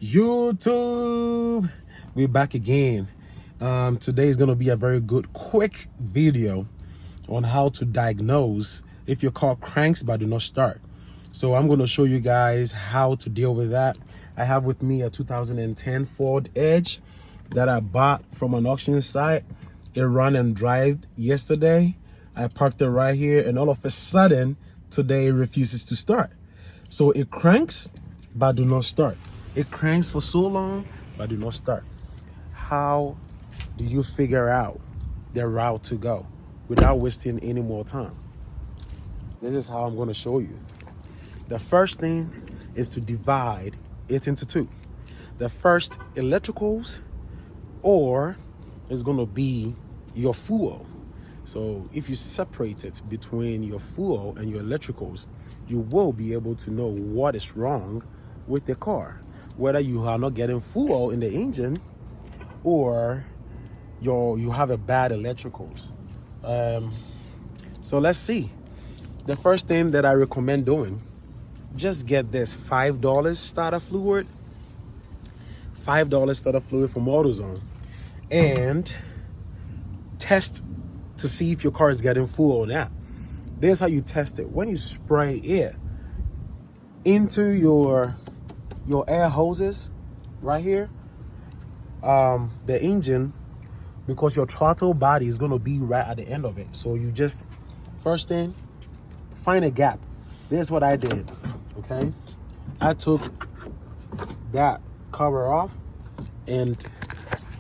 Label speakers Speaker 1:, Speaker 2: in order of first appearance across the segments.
Speaker 1: YouTube, we're back again. Today is going to be a very good quick video on how to diagnose if your car cranks but do not start. So I'm going to show you guys how to deal with that. I have with me a 2010 Ford Edge that I bought from an auction site. It ran and drove yesterday. I parked it right here, and all of a sudden today it refuses to start. So it cranks but do not start. It cranks for so long but do not start. How do you figure out the route to go without wasting any more time? This is how I'm going to show you. The first thing is to divide it into two. The first, electricals, or is going to be your fuel. So if you separate it between your fuel and your electricals, you will be able to know what is wrong with the car, whether you are not getting fuel in the engine or you have a bad electricals. So let's see. The first thing that I recommend doing, just get this $5 starter fluid. $5 starter fluid from AutoZone, and test to see if your car is getting fuel or not. This is how you test it. When you spray it into your air hoses right here, the engine, because your throttle body is going to be right at the end of it. So you just, first thing, find a gap. This is what I did. Okay, I took that cover off, and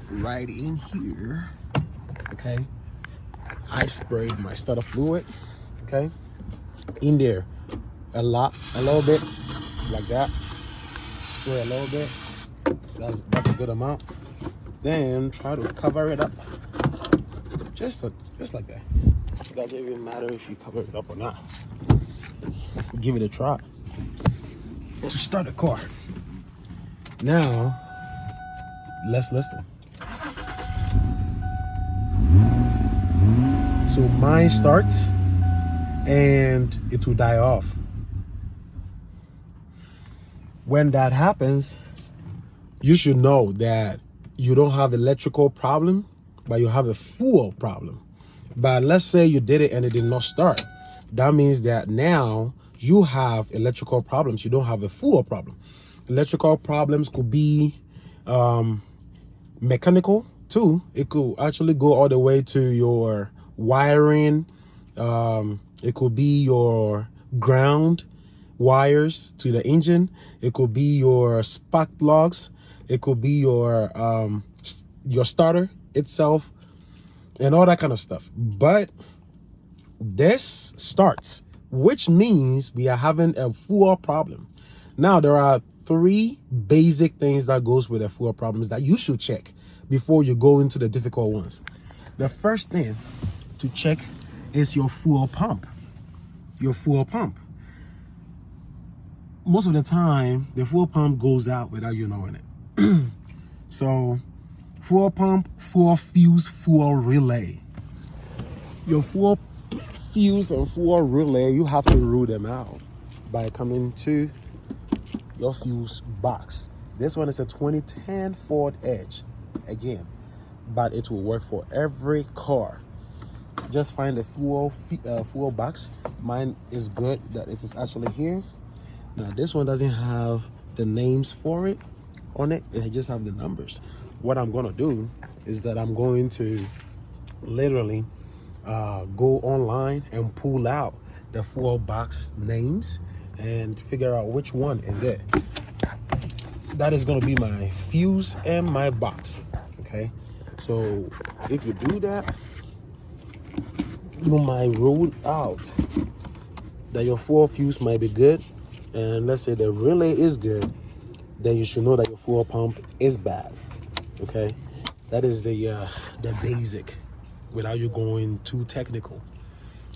Speaker 1: right in here, okay, I sprayed my starter fluid, okay, in there, a little bit, like that. Spray a little bit. That's a good amount. Then try to cover it up, just like that. It doesn't even matter if you cover it up or not. Give it a try to start a car. Now let's listen. So mine starts and it will die off. When that happens, you should know that you don't have electrical problem, but you have a fuel problem. But let's say you did it and it did not start. That means that now you have electrical problems. You don't have a fuel problem. Electrical problems could be mechanical too. It could actually go all the way to your wiring. It could be your ground wires to the engine. It could be your spark plugs. It could be your starter itself and all that kind of stuff. But this starts, which means we are having a fuel problem. Now there are three basic things that goes with the fuel problems that you should check before you go into the difficult ones. The first thing to check is your fuel pump. Your fuel pump. Most of the time, the fuel pump goes out without you knowing it. So, fuel pump, fuel fuse, fuel relay. Your fuel fuse and fuel relay, you have to rule them out by coming to your fuse box. This one is a 2010 Ford Edge, again, but it will work for every car. Just find the fuel box. Mine is good that it is actually here. Now this one doesn't have the names for it on it. It just have the numbers. What I'm going to do is that I'm going to literally go online and pull out the fuel box names and figure out which one is it. That is going to be my fuse and my box. Okay, so if you do that, you might rule out that your fuel fuse might be good, and let's say the relay is good, then you should know that your fuel pump is bad. Okay, that is the basic without you going too technical.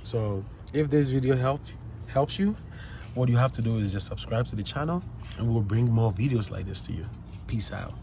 Speaker 1: So if this video helps you, what you have to do is just subscribe to the channel, and we'll bring more videos like this to you. Peace out.